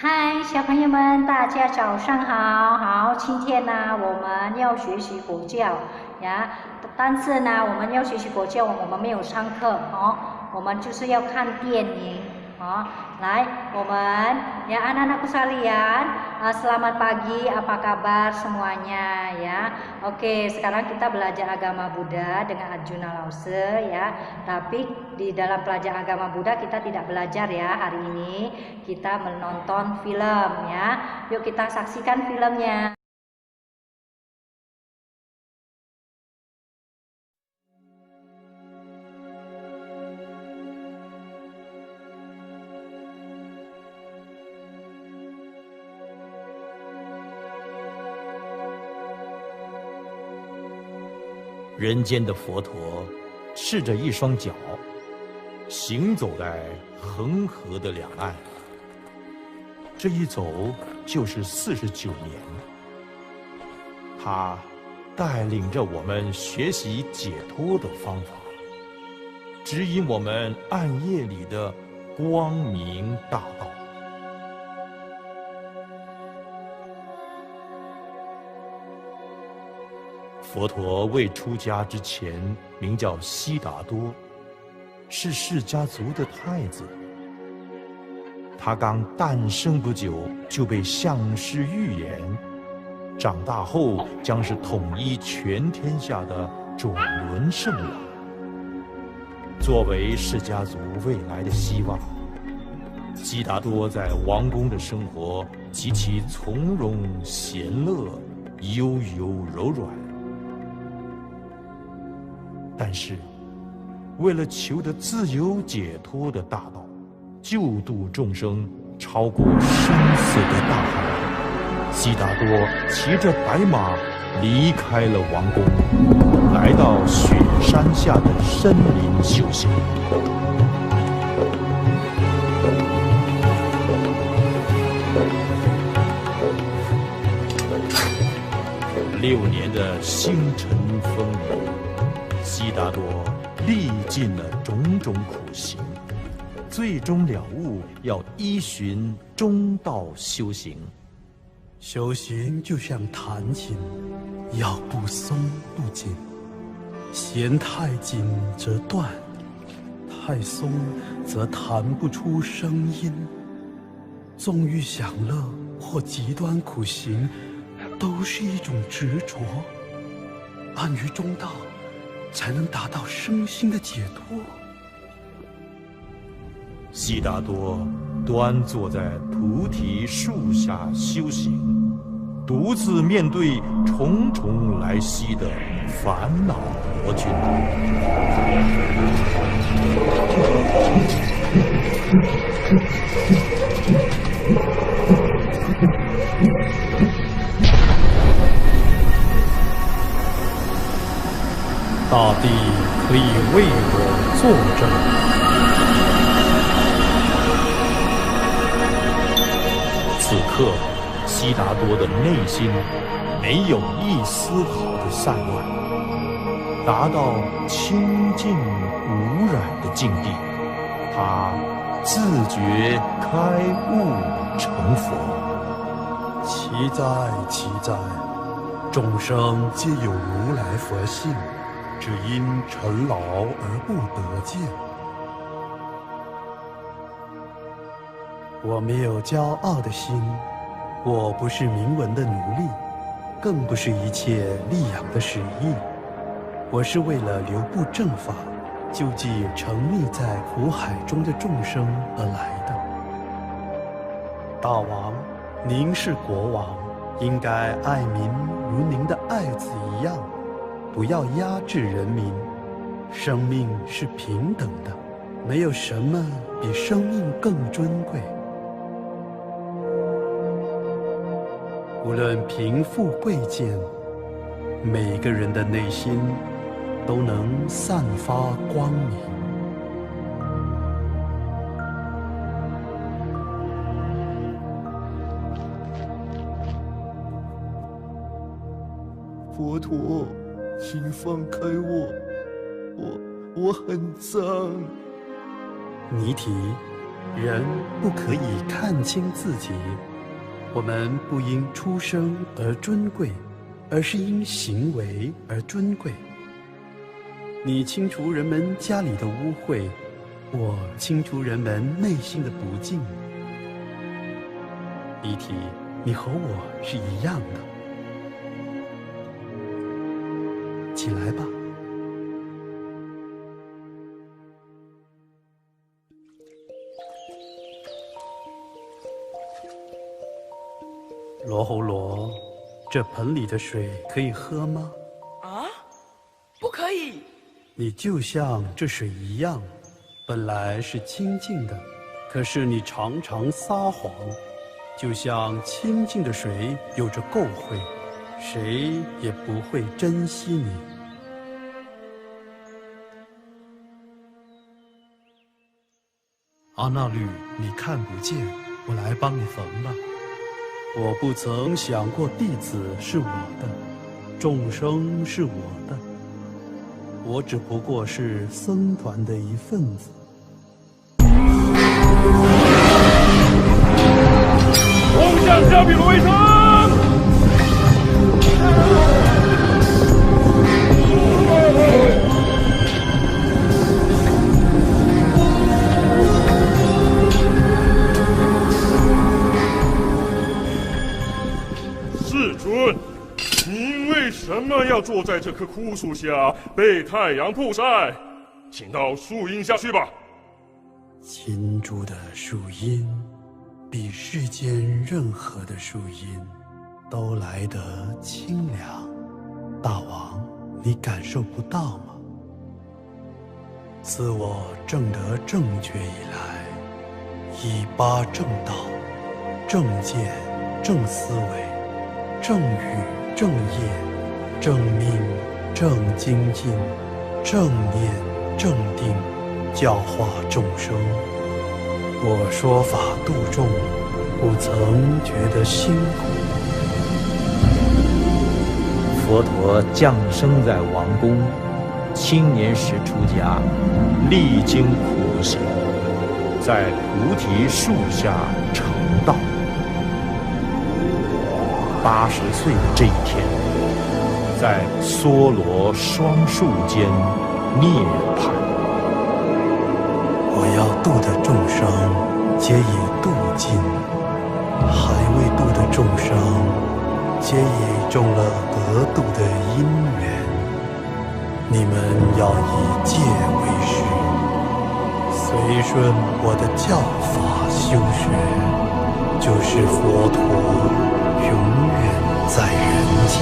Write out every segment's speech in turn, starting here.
嗨，小朋友们，大家早上好。好，今天呢，我们要学习佛教呀。但是呢，我们要学习佛教，我们没有上课哦，我们就是要看电影哦。来，我们ya anak-anakku sekalian, selamat pagi, apa kabar semuanya ya. Oke, sekarang kita belajar agama Buddha dengan Arjuna Lause ya. Tapi di dalam pelajaran agama Buddha kita tidak belajar ya hari ini. Kita menonton film ya. Yuk kita saksikan filmnya. 人间的佛陀赤着一双脚，行走在恒河的两岸。这一走就是49年。他带领着我们学习解脱的方法，指引我们暗夜里的光明大道。佛陀未出家之前，名叫悉达多，是释迦族的太子。他刚诞生不久，就被相师预言，长大后将是统一全天下的转轮圣王。作为释迦族未来的希望，悉达多在王宫的生活极其从容闲乐，悠悠柔软。但是，为了求得自由解脱的大道，救度众生，超过生死的大海，悉达多骑着白马离开了王宫，来到雪山下的森林修行。6年的星辰风雨。悉达多历尽了种种苦行，最终了悟要依循中道修行。修行就像弹琴，要不松不紧，弦太紧则断，太松则弹不出声音。纵欲享乐或极端苦行，都是一种执着。安于中道，才能达到身心的解脱。悉达多端坐在菩提树下修行，独自面对重重来袭的烦恼魔君。大地可以为我作证。此刻，悉达多的内心没有一丝毫的散乱，达到清净无染的境地，他自觉开悟成佛。奇哉奇哉！众生皆有如来佛性，只因尘劳而不得见。我没有骄傲的心，我不是名闻的奴隶，更不是一切利养的使役。我是为了留步正法，救济沉溺在苦海中的众生而来的。大王，您是国王，应该爱民如您的爱子一样，不要压制人民。生命是平等的，没有什么比生命更尊贵。无论贫富贵贱，每个人的内心都能散发光明。佛陀，请放开我很脏。尼提，人不可以看清自己。我们不因出生而尊贵，而是因行为而尊贵。你清除人们家里的污秽，我清除人们内心的不净。一体，你和我是一样的。起来吧。罗侯罗，这盆里的水可以喝吗？啊，不可以。你就像这水一样，本来是清净的，可是你常常撒谎，就像清净的水有着垢秽，谁也不会珍惜你。阿那律，你看不见，我来帮你缝吧。我不曾想过弟子是我的，众生是我的，我只不过是僧团的一份子。攻向加比罗卫城！世尊，您为什么要坐在这棵枯树下被太阳曝晒？请到树荫下去吧。金珠的树荫比世间任何的树荫都来得清凉，大王，你感受不到吗？自我证得正觉以来，以八正道、正见、正思维、正语、正业、正命、正精进、正念、正定，教化众生。我说法度众，不曾觉得辛苦。佛陀降生在王宫，青年时出家，历经苦行，在菩提树下成道。80岁的这一天，在梭罗双树间涅槃。我要度的众生，皆已度尽；还未度的众生，皆已种了得度的因缘。你们要以戒为师，随顺我的教法修学，就是佛陀永远在人间。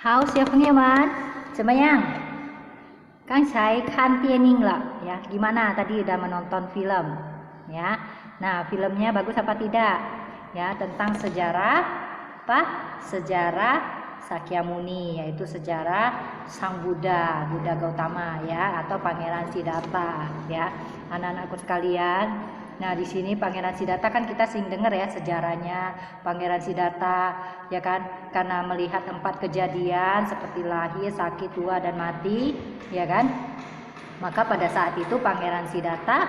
好，小朋友们，怎么样？刚才看电影了ya? Gimana tadi udah menonton film ya? Nah, filmnya bagus apa tidak? Ya, tentang sejarah apa? Sejarah Sakyamuni, yaitu sejarah Sang Buddha, Buddha Gautama ya, atau Pangeran Siddhartha ya. Anak-anakku sekalian, nah di sini Pangeran Siddhartha kan kita sering dengar ya sejarahnya Pangeran Siddhartha ya kan, karena melihat 4 kejadian seperti lahir, sakit, tua dan mati ya kan. Maka pada saat itu Pangeran Siddhartha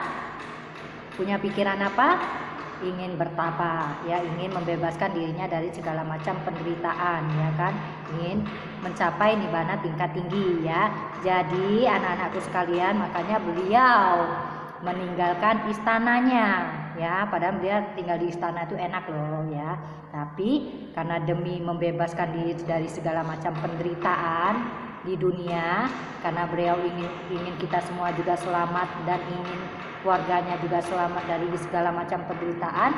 punya pikiran apa? Ingin bertapa ya, ingin membebaskan dirinya dari segala macam penderitaan ya kan, ingin mencapai nibbana tingkat tinggi ya. Jadi anak-anakku sekalian, makanya beliau meninggalkan istananya ya, padahal dia tinggal di istana itu enak loh ya, tapi karena demi membebaskan diri dari segala macam penderitaan di dunia, karena beliau ingin kita semua juga selamat dan ingin keluarganya juga selamat dari segala macam penderitaan,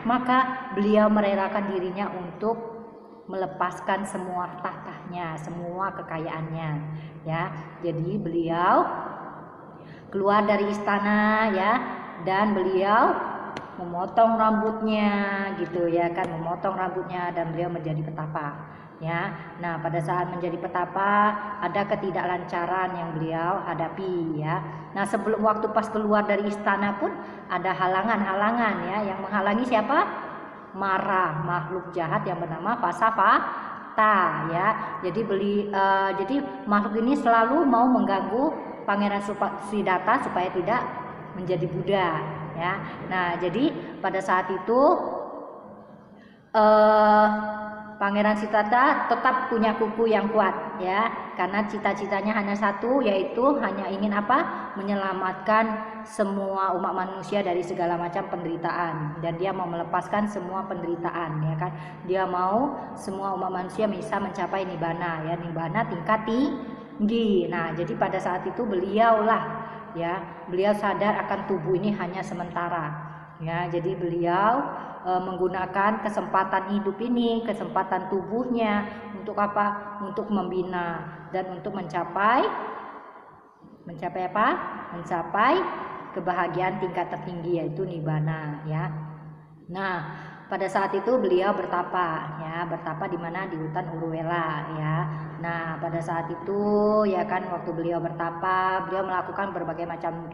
maka beliau merelakan dirinya untuk melepaskan semua tahtanya, semua kekayaannya ya. Jadi beliau keluar dari istana ya, dan beliau memotong rambutnya gitu ya kan, memotong rambutnya, dan beliau menjadi petapa ya. Nah pada saat menjadi petapa ada ketidaklancaran yang beliau hadapi ya. Nah sebelum waktu pas keluar dari istana pun ada halangan-halangan ya, yang menghalangi siapa? Mara, makhluk jahat yang bernama Pasapata ya. Jadi makhluk ini selalu mau mengganggu Pangeran Siddhartha supaya tidak menjadi Buddha ya. Nah jadi pada saat itu Pangeran Siddhartha tetap punya kuku yang kuat ya, karena cita-citanya hanya satu, yaitu hanya ingin apa? Menyelamatkan semua umat manusia dari segala macam penderitaan, dan dia mau melepaskan semua penderitaan ya kan. Dia mau semua umat manusia bisa mencapai nibbana ya, nibbana tingkat tinggi. Nah jadi pada saat itu beliau sadar akan tubuh ini hanya sementara ya. Jadi beliau menggunakan kesempatan hidup ini, kesempatan tubuhnya untuk apa? Untuk membina dan untuk mencapai apa? Mencapai kebahagiaan tingkat tertinggi, yaitu nibbana ya. Nah pada saat itu beliau bertapa ya, bertapa di mana? Di hutan Uruvela ya. Nah pada saat itu ya kan, waktu beliau bertapa, beliau melakukan berbagai macam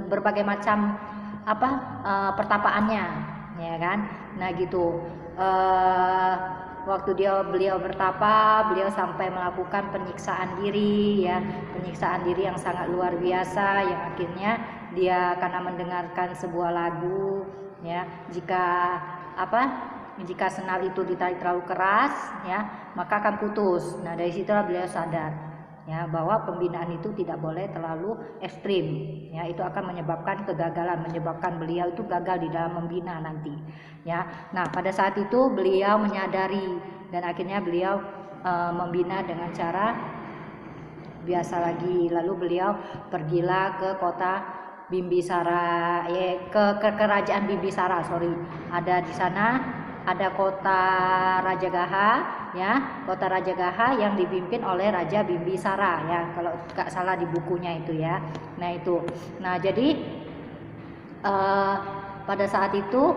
berbagai macam pertapaannya ya kan. Nah gitu, waktu beliau bertapa, beliau sampai melakukan penyiksaan diri ya, penyiksaan diri yang sangat luar biasa, yang akhirnya dia karena mendengarkan sebuah lagu ya, jika senar itu ditarik terlalu keras ya, maka akan putus. Nah dari situlah beliau sadar ya, bahwa pembinaan itu tidak boleh terlalu ekstrim ya, itu akan menyebabkan kegagalan, menyebabkan beliau itu gagal di dalam membina nanti ya. Nah pada saat itu beliau menyadari, dan akhirnya beliau membina dengan cara biasa lagi. Lalu beliau pergilah ke kota Bimbisara, ke kerajaan Bimbisara, ada di sana ada kota Rajagaha ya, kota Rajagaha yang dipimpin oleh Raja Bimbisara ya, kalau nggak salah di bukunya itu ya. Nah itu, nah jadi pada saat itu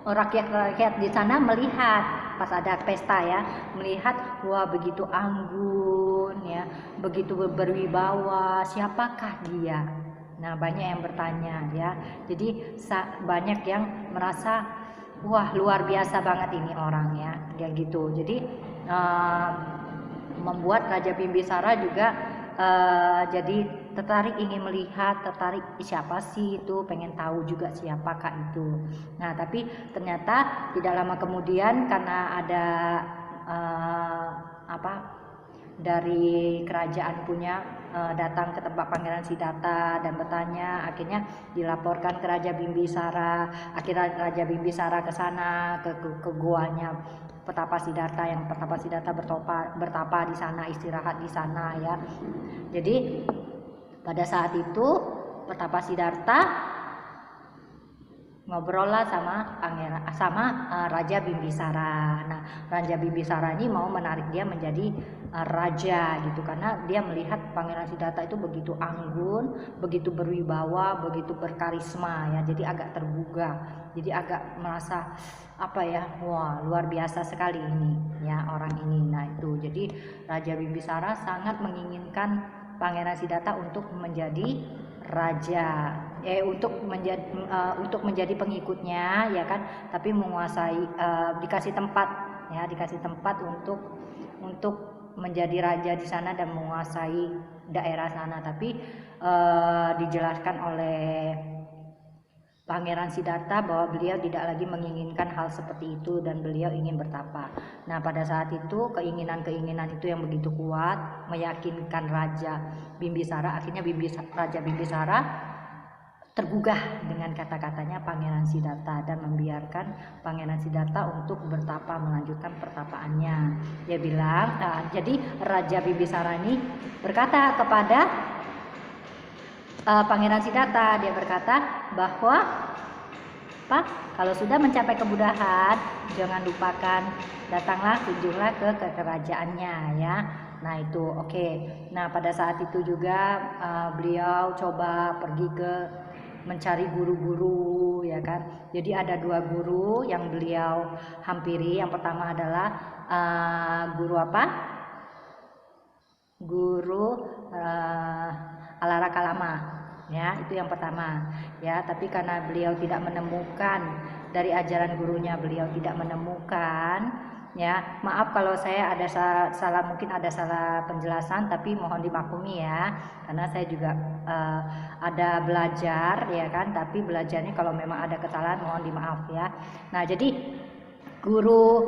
rakyat-rakyat di sana melihat pas ada pesta ya, melihat wah begitu anggun ya, begitu berwibawa, siapakah dia? Nah banyak yang bertanya ya, jadi banyak yang merasa wah luar biasa banget ini orang ya, kayak gitu. Jadi membuat Raja Bimbisara juga jadi tertarik, ingin melihat, tertarik siapa sih itu, pengen tahu juga siapakah itu. Nah tapi ternyata tidak lama kemudian, karena ada dari kerajaan punya datang ke tempat Pangeran Siddhartha dan bertanya, akhirnya dilaporkan ke Raja Bimbisara. Akhirnya Raja Bimbisara ke sana, ke guanya Petapa Siddhartha, yang Petapa Siddhartha bertapa di sana, istirahat di sana ya. Jadi pada saat itu Petapa Siddhartha ngobrol lah sama Raja Bimbisara. Nah, Raja Bimbisara ini mau menarik dia menjadi raja gitu, karena dia melihat Pangeran Siddhartha itu begitu anggun, begitu berwibawa, begitu berkarisma ya. Jadi agak tergugah. Jadi agak merasa apa ya, wah luar biasa sekali ini ya orang ini. Nah itu, jadi Raja Bimbisara sangat menginginkan Pangeran Siddhartha untuk menjadi raja, untuk menjadi pengikutnya ya kan, tapi menguasai, dikasih tempat untuk menjadi raja di sana dan menguasai daerah sana. Tapi dijelaskan oleh Pangeran Siddhartha bahwa beliau tidak lagi menginginkan hal seperti itu dan beliau ingin bertapa. Nah pada saat itu keinginan itu yang begitu kuat meyakinkan Raja Bimbisara. Akhirnya Raja Bimbisara tergugah dengan kata-katanya Pangeran Siddhartha dan membiarkan Pangeran Siddhartha untuk bertapa, melanjutkan pertapaannya. Dia bilang, jadi Raja Bimbisara ini berkata kepada Pangeran Siddhartha, dia berkata bahwa kalau sudah mencapai kemudahan, jangan lupakan datanglah, kunjunglah ke kerajaannya ya. Nah itu oke. Nah pada saat itu juga beliau coba pergi ke mencari guru-guru ya kan. Jadi ada 2 guru yang beliau hampiri. Yang pertama adalah guru apa? Guru Alara Kalama ya, itu yang pertama ya. Tapi karena beliau tidak menemukan dari ajaran gurunya, beliau tidak menemukan ya, maaf kalau saya ada salah, mungkin ada salah penjelasan, tapi mohon dimaklumi ya, karena saya juga ada belajar ya kan, tapi belajarnya kalau memang ada kesalahan mohon dimaaf ya. Nah jadi guru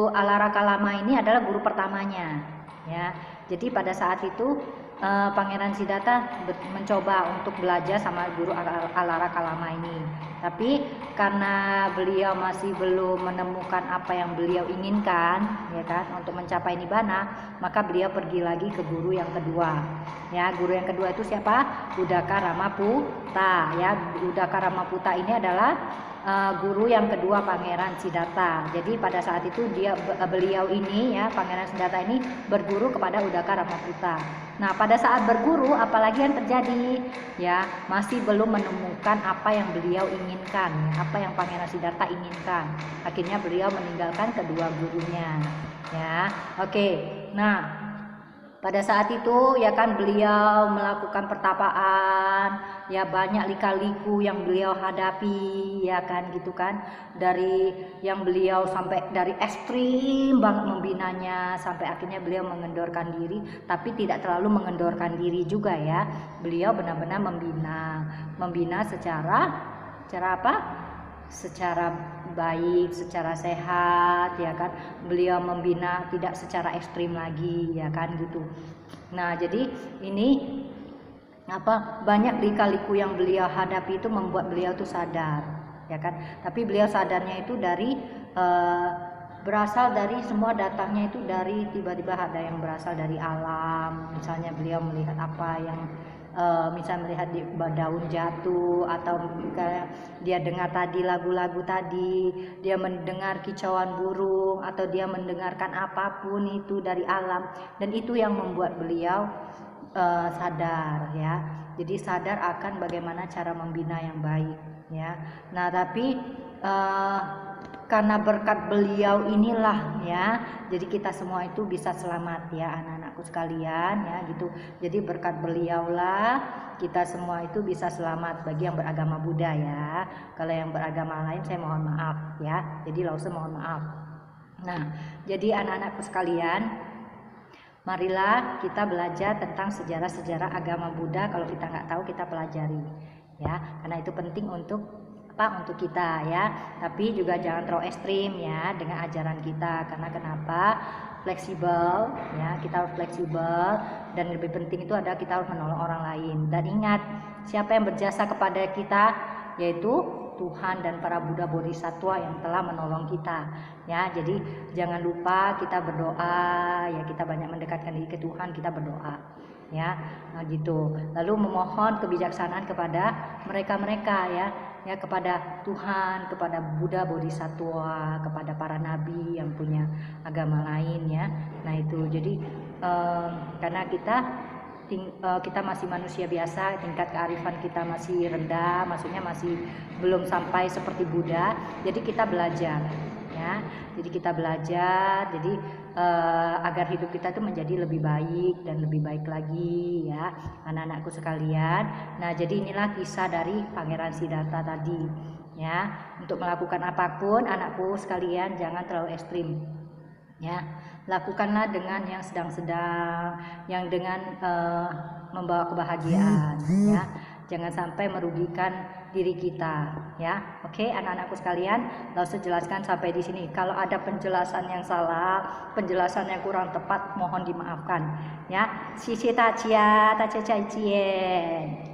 Alara Kalama ini adalah guru pertamanya ya. Jadi pada saat itu Pangeran Siddhartha mencoba untuk belajar sama guru Alara Kalama ini, tapi karena beliau masih belum menemukan apa yang beliau inginkan ya kan untuk mencapai nibbana, maka beliau pergi lagi ke guru yang kedua ya. Guru yang kedua itu siapa? Udaka Ramaputa ya. Udaka Ramaputa ini adalah guru yang kedua Pangeran Siddhartha. Jadi pada saat itu beliau ini ya, Pangeran Siddhartha ini berguru kepada Udaka Ramaputa. Nah pada saat berguru, apalagi yang terjadi ya, masih belum menemukan apa yang beliau inginkan, apa yang Pangeran Siddhartha inginkan. Akhirnya beliau meninggalkan kedua gurunya ya. Oke. Nah pada saat itu ya kan beliau melakukan pertapaan ya, banyak lika-liku yang beliau hadapi ya kan gitu kan, dari yang beliau sampai dari ekstrim banget membinanya sampai akhirnya beliau mengendorkan diri, tapi tidak terlalu mengendorkan diri juga ya. Beliau benar-benar membina secara apa? Secara baik, secara sehat ya kan. Beliau membina tidak secara ekstrim lagi ya kan gitu. Nah jadi ini banyak lika-liku yang beliau hadapi itu membuat beliau tuh sadar ya kan. Tapi beliau sadarnya itu dari berasal dari, semua datangnya itu dari tiba-tiba ada yang berasal dari alam. Misalnya beliau melihat apa yang misalnya melihat daun jatuh, atau dia dengar tadi lagu-lagu tadi, dia mendengar kicauan burung, atau dia mendengarkan apapun itu dari alam, dan itu yang membuat beliau sadar ya. Jadi sadar akan bagaimana cara membina yang baik ya. Nah tapi karena berkat beliau inilah ya, jadi kita semua itu bisa selamat ya anak-anakku sekalian ya gitu. Jadi berkat beliaulah kita semua itu bisa selamat, bagi yang beragama Buddha ya. Kalau yang beragama lain saya mohon maaf ya. Jadi langsung mohon maaf. Nah jadi anak-anakku sekalian, marilah kita belajar tentang sejarah-sejarah agama Buddha. Kalau kita nggak tahu, kita pelajari ya, karena itu penting untuk kita ya. Tapi juga jangan terlalu ekstrim ya dengan ajaran kita, karena kenapa? Fleksibel ya, kita harus fleksibel, dan lebih penting itu adalah kita harus menolong orang lain. Dan ingat, siapa yang berjasa kepada kita? Yaitu Tuhan dan para Buddha Bodhisattva yang telah menolong kita ya. Jadi jangan lupa kita berdoa ya, kita banyak mendekatkan diri ke Tuhan, kita berdoa ya. Nah, gitu. Lalu memohon kebijaksanaan kepada mereka-mereka ya, kepada Tuhan, kepada Buddha Bodhisattva, kepada para nabi yang punya agama lain ya. Nah itu jadi karena kita masih manusia biasa, tingkat kearifan kita masih rendah, maksudnya masih belum sampai seperti Buddha, jadi kita belajar ya. Jadi kita belajar, jadi agar hidup kita itu menjadi lebih baik dan lebih baik lagi ya, anak-anakku sekalian. Nah, jadi inilah kisah dari Pangeran Siddhartha tadi ya. Untuk melakukan apapun anakku sekalian jangan terlalu ekstrim ya. Lakukanlah dengan yang sedang-sedang, yang dengan membawa kebahagiaan ya. Jangan sampai merugikan diri kita ya. Oke, anak-anakku sekalian, langsung jelaskan sampai di sini. Kalau ada penjelasan yang salah, penjelasan yang kurang tepat, mohon dimaafkan ya. Xie xie dajian, dajian.